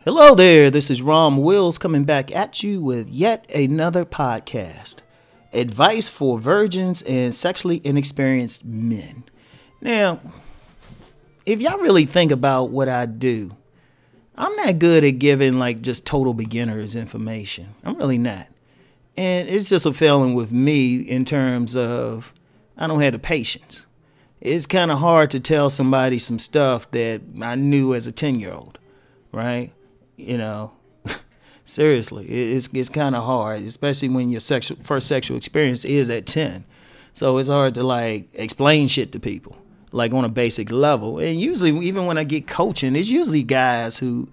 Hello there, this is Rom Wills coming back at you with yet another podcast. Advice for virgins and sexually inexperienced men. Now, if y'all really think about what I do, I'm not good at giving like just total beginners information. I'm really not. And it's just a failing with me in terms of I don't have the patience. It's kind of hard to tell somebody some stuff that I knew as a 10-year-old, right? You know, seriously, it's kind of hard, especially when your first sexual experience is at 10. So it's hard to like explain shit to people like on a basic level. And usually, even when I get coaching, it's usually guys who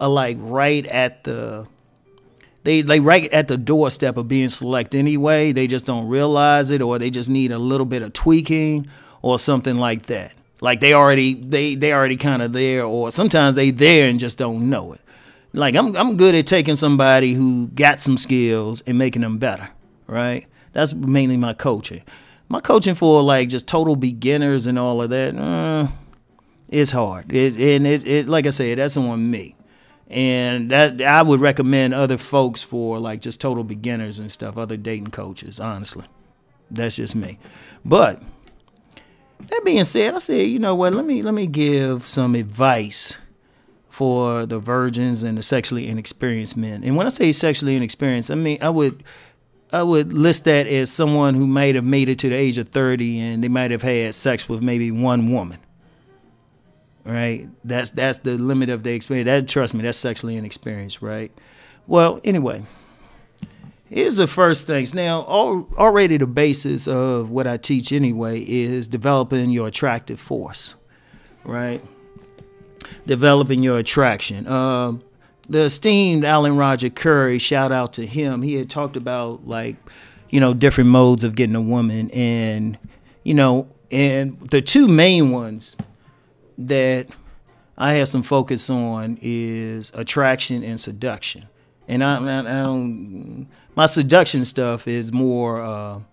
are like right at the right at the doorstep of being select anyway. They just don't realize it, or they just need a little bit of tweaking or something like that. Like they already kind of there, or sometimes they there and just don't know it. Like I'm good at taking somebody who got some skills and making them better, right? That's mainly my coaching. My coaching for like just total beginners and all of that, it's hard. It like I said, that's on me. And that I would recommend other folks for like just total beginners and stuff, other dating coaches, honestly. That's just me. But that being said, I said, you know what, let me give some advice for the virgins and the sexually inexperienced men. And when I say sexually inexperienced, I mean I would list that as someone who might have made it to the age of 30 and they might have had sex with maybe one woman. Right? That's the limit of their experience. That, trust me, that's sexually inexperienced, right? Well, anyway, here's the first things. Now, already the basis of what I teach anyway is developing your attractive force, right? Developing your attraction. The esteemed Alan Roger Curry, shout out to him. He had talked about like, different modes of getting a woman, and and the two main ones that I have some focus on is attraction and seduction. And I don't, my seduction stuff is more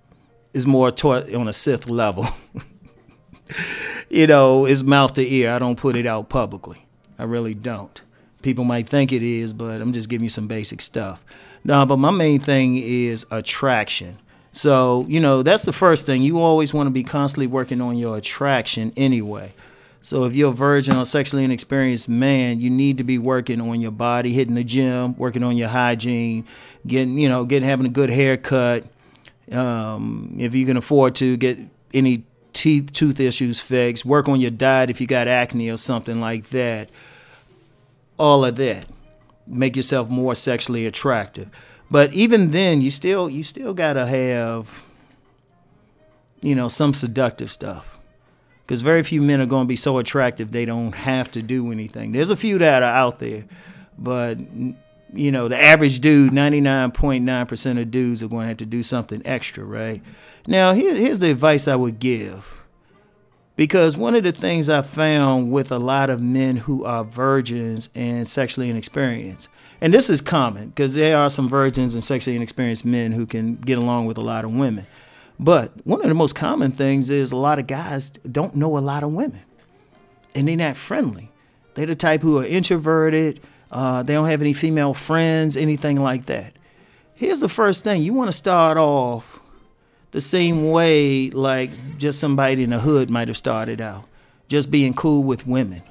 taught on a Sith level. It's mouth to ear. I don't put it out publicly. I really don't. People might think it is, but I'm just giving you some basic stuff. No, but my main thing is attraction. So, that's the first thing. You always want to be constantly working on your attraction anyway. So if you're a virgin or sexually inexperienced man, you need to be working on your body, hitting the gym, working on your hygiene, having a good haircut. If you can afford to get any tooth issues fixed, work on your diet if you got acne or something like that. All of that. Make yourself more sexually attractive. But even then, you still gotta have, some seductive stuff. Because very few men are going to be so attractive they don't have to do anything. There's a few that are out there, but the average dude, 99.9% of dudes are going to have to do something extra, right? Now, here's the advice I would give. Because one of the things I found with a lot of men who are virgins and sexually inexperienced, and this is common because there are some virgins and sexually inexperienced men who can get along with a lot of women. But one of the most common things is a lot of guys don't know a lot of women, and they're not friendly. They're the type who are introverted. They don't have any female friends, anything like that. Here's the first thing. You want to start off the same way like just somebody in the hood might have started out, just being cool with women.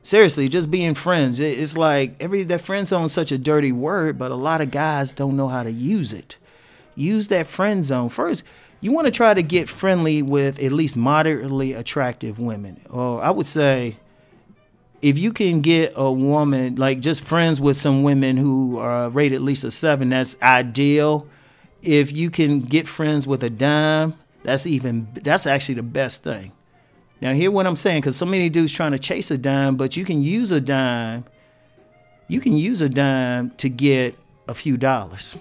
Seriously, just being friends. It's like that friend zone is such a dirty word, but a lot of guys don't know how to use it. Use that friend zone. First, you want to try to get friendly with at least moderately attractive women. Or I would say if you can get a woman, like just friends with some women who are rated at least a 7, that's ideal. If you can get friends with a dime, that's actually the best thing. Now, hear what I'm saying, because so many dudes trying to chase a dime, but you can use a dime. You can use a dime to get a few dollars.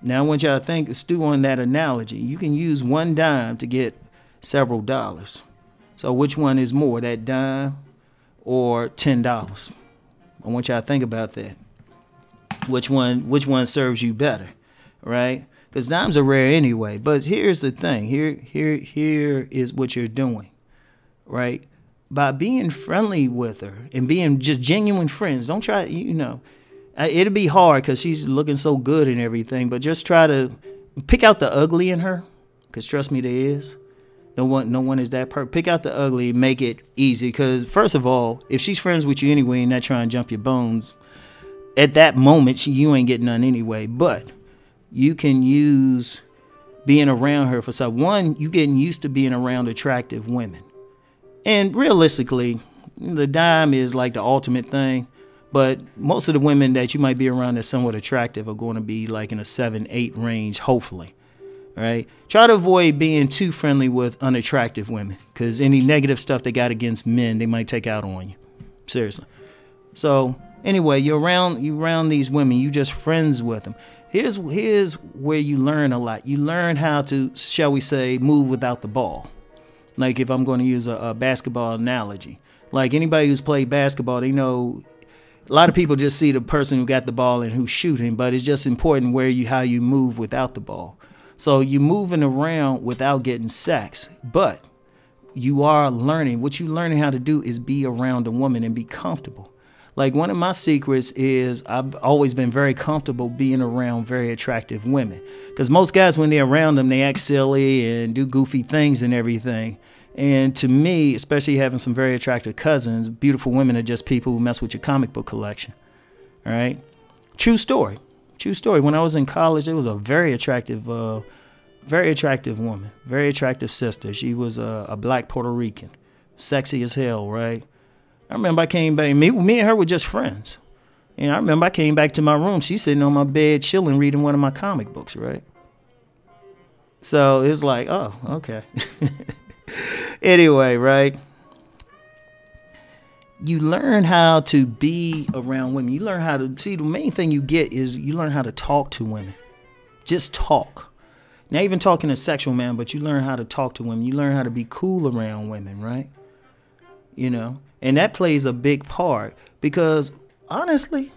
Now, I want y'all to stew on that analogy. You can use one dime to get several dollars. So which one is more, that dime or $10? I want y'all to think about that. Which one serves you better, right? Because dimes are rare anyway. But here's the thing. Here is what you're doing, right? by being friendly with her and being just genuine friends. Don't try, it'll be hard because she's looking so good and everything, but just try to pick out the ugly in her, because trust me, there is. No one is that perfect. Pick out the ugly and make it easy, because first of all, if she's friends with you anyway and not trying to jump your bones, at that moment, you ain't getting none anyway. But you can use being around her for something. One, you getting used to being around attractive women. And realistically, the dime is like the ultimate thing. But most of the women that you might be around that's somewhat attractive are going to be like in a 7-8 range, hopefully. All right. Try to avoid being too friendly with unattractive women, because any negative stuff they got against men, they might take out on you. Seriously. So anyway, you're around these women. You just friends with them. Here's where you learn a lot. You learn how to, shall we say, move without the ball. Like if I'm going to use a basketball analogy, like anybody who's played basketball, they know a lot of people just see the person who got the ball and who's shooting, but it's just important how you move without the ball. So you're moving around without getting sex, but you are learning. What you're learning how to do is be around a woman and be comfortable. Like one of my secrets is I've always been very comfortable being around very attractive women, because most guys, when they're around them, they act silly and do goofy things and everything. And to me, especially having some very attractive cousins, beautiful women are just people who mess with your comic book collection. All right. True story. True story. When I was in college, there was a very attractive woman, very attractive sister. She was a black Puerto Rican, sexy as hell, right? I remember I came back, me and her were just friends. And I remember I came back to my room. She's sitting on my bed, chilling, reading one of my comic books, right? So it was like, oh, okay. Anyway, right? You learn how to be around women. You learn how to see, the main thing you get is you learn how to talk to women. Just talk. Not even talking to sexual man, but you learn how to talk to women. You learn how to be cool around women, right? And that plays a big part, because honestly,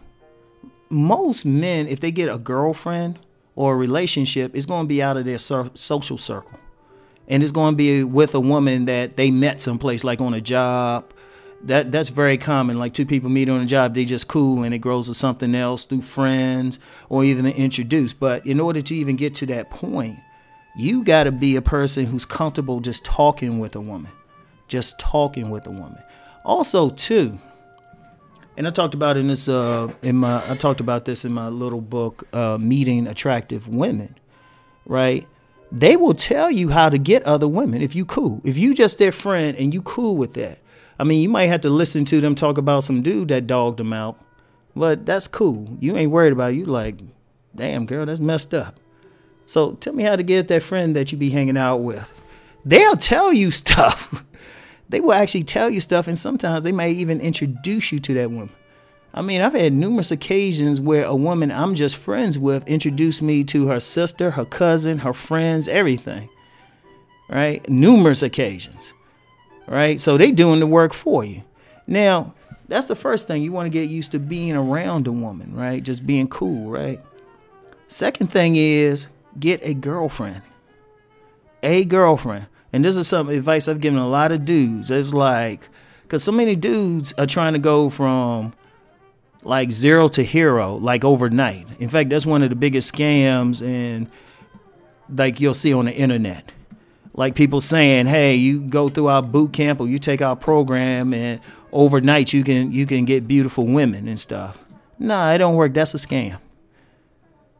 most men, if they get a girlfriend or a relationship, it's going to be out of their social circle. And it's going to be with a woman that they met someplace, like on a job. That's very common. Like two people meet on a job, they just cool, and it grows to something else through friends or even introduced. But in order to even get to that point, you got to be a person who's comfortable just talking with a woman. Just talking with a woman. Also, too, and I talked about in this I talked about this in my little book, Meeting Attractive Women, right? They will tell you how to get other women if you cool. If you just their friend and you cool with that. I mean, you might have to listen to them talk about some dude that dogged them out, but that's cool. You ain't worried about it. You like, damn, girl, that's messed up. So tell me how to get that friend that you be hanging out with. They'll tell you stuff. They will actually tell you stuff, and sometimes they may even introduce you to that woman. I mean, I've had numerous occasions where a woman I'm just friends with introduced me to her sister, her cousin, her friends, everything. Right? Numerous occasions. Right? So they doing the work for you. Now, that's the first thing. You want to get used to being around a woman, right? Just being cool, right? Second thing is get a girlfriend. A girlfriend. And this is some advice I've given a lot of dudes. It's like, because so many dudes are trying to go from like zero to hero, like overnight. In fact, that's one of the biggest scams, and like you'll see on the internet. Like people saying, hey, you go through our boot camp or you take our program and overnight you can get beautiful women and stuff. Nah, it don't work. That's a scam.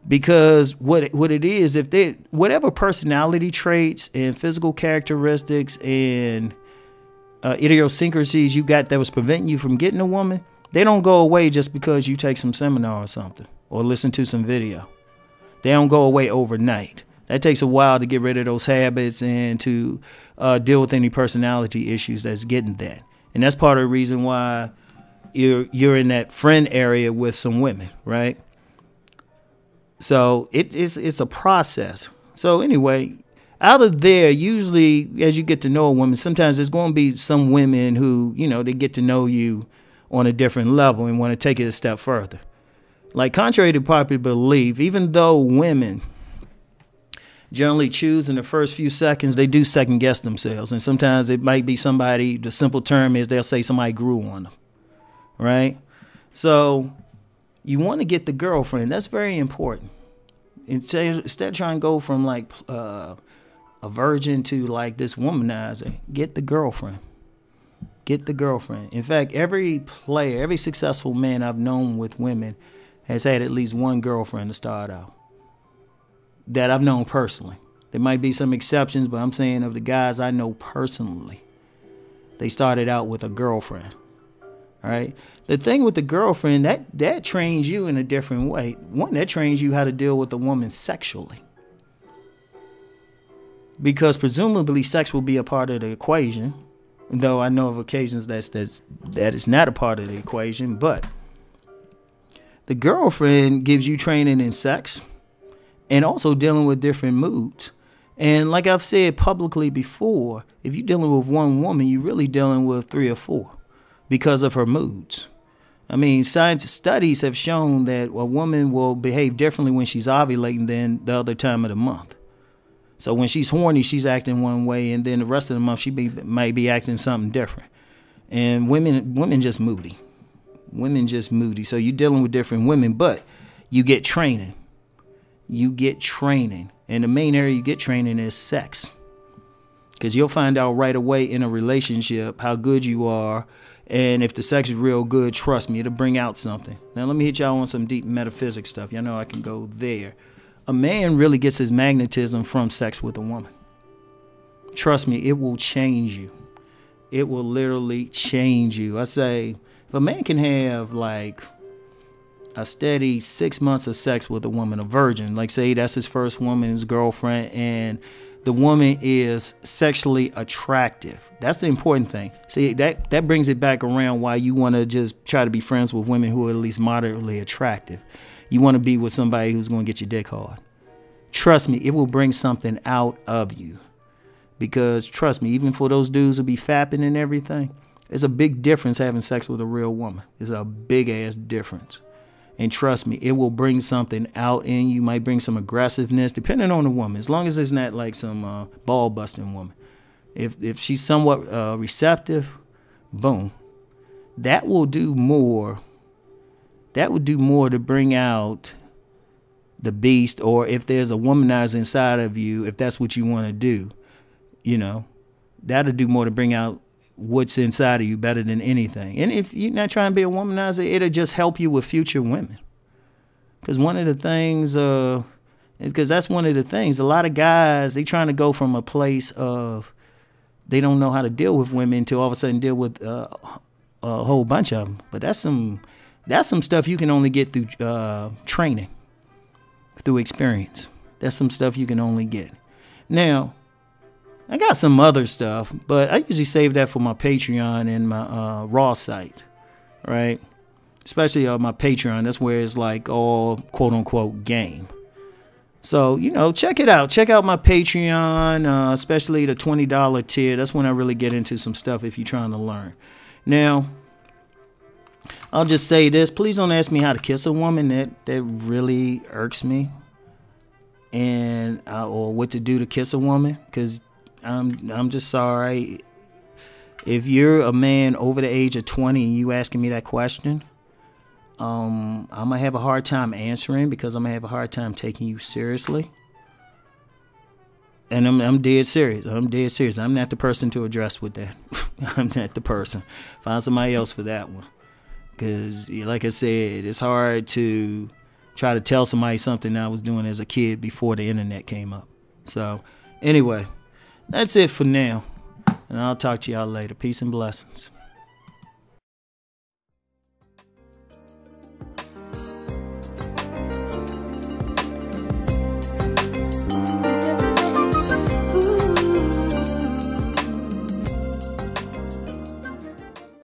Because what it is, if they, whatever personality traits and physical characteristics and idiosyncrasies you got that was preventing you from getting a woman, they don't go away just because you take some seminar or something or listen to some video. They don't go away overnight. That takes a while to get rid of those habits and to deal with any personality issues that's getting that. And that's part of the reason why you're in that friend area with some women, right? So it's a process. So anyway, out of there, usually as you get to know a woman, sometimes there's going to be some women who, they get to know you on a different level and want to take it a step further. Like contrary to popular belief, even though women generally choose in the first few seconds, they do second guess themselves. And sometimes it might be somebody, the simple term is they'll say somebody grew on them, right? So you want to get the girlfriend. That's very important. Instead of trying to go from like a virgin to like this womanizer, get the girlfriend. Get the girlfriend. In fact, every player, every successful man I've known with women has had at least one girlfriend to start out. That I've known personally. There might be some exceptions, but I'm saying of the guys I know personally, they started out with a girlfriend. All right. The thing with the girlfriend, that trains you in a different way. One, that trains you how to deal with a woman sexually. Because presumably sex will be a part of the equation. Though I know of occasions that is not a part of the equation. But the girlfriend gives you training in sex and also dealing with different moods. And like I've said publicly before, if you're dealing with one woman, you're really dealing with 3 or 4 because of her moods. I mean, science studies have shown that a woman will behave differently when she's ovulating than the other time of the month. So when she's horny, she's acting one way, and then the rest of the month she might be acting something different. And women just moody. Women just moody. So you're dealing with different women, but you get training. You get training. And the main area you get training is sex. Because you'll find out right away in a relationship how good you are. And if the sex is real good, trust me, it'll bring out something. Now, let me hit y'all on some deep metaphysics stuff. Y'all know I can go there. A man really gets his magnetism from sex with a woman. Trust me, it will change you. It will literally change you. I say, if a man can have like a steady 6 months of sex with a woman, a virgin, like say that's his first woman, his girlfriend, and the woman is sexually attractive. That's the important thing. See, that brings it back around why you want to just try to be friends with women who are at least moderately attractive. You want to be with somebody who's going to get your dick hard. Trust me, it will bring something out of you. Because trust me, even for those dudes who be fapping and everything, there's a big difference having sex with a real woman. There's a big ass difference. And trust me, it will bring something out in you. Might bring some aggressiveness, depending on the woman. As long as it's not like some ball busting woman. If she's somewhat receptive, boom, that will do more. That would do more to bring out the beast, or if there's a womanizer inside of you, if that's what you want to do, you know, that'll do more to bring out what's inside of you better than anything. And if you're not trying to be a womanizer, it'll just help you with future women. Because one of the things, because that's one of the things, a lot of guys, they trying to go from a place of they don't know how to deal with women to all of a sudden deal with a whole bunch of them. But that's some stuff you can only get through training, through experience. That's some stuff you can only get. Now, I got some other stuff, but I usually save that for my Patreon and my Raw site, right? Especially my Patreon. That's where it's like all quote-unquote game. So, you know, check it out. Check out my Patreon, especially the $20 tier. That's when I really get into some stuff if you're trying to learn. Now, I'll just say this. Please don't ask me how to kiss a woman. That really irks me. And or what to do to kiss a woman. Because I'm just sorry. If you're a man over the age of 20 and you asking me that question, I'm going to have a hard time answering because I'm going to have a hard time taking you seriously. And I'm dead serious. I'm dead serious. I'm not the person to address with that. I'm not the person. Find somebody else for that one. Because, like I said, it's hard to try to tell somebody something I was doing as a kid before the internet came up. So, anyway, that's it for now. And I'll talk to y'all later. Peace and blessings.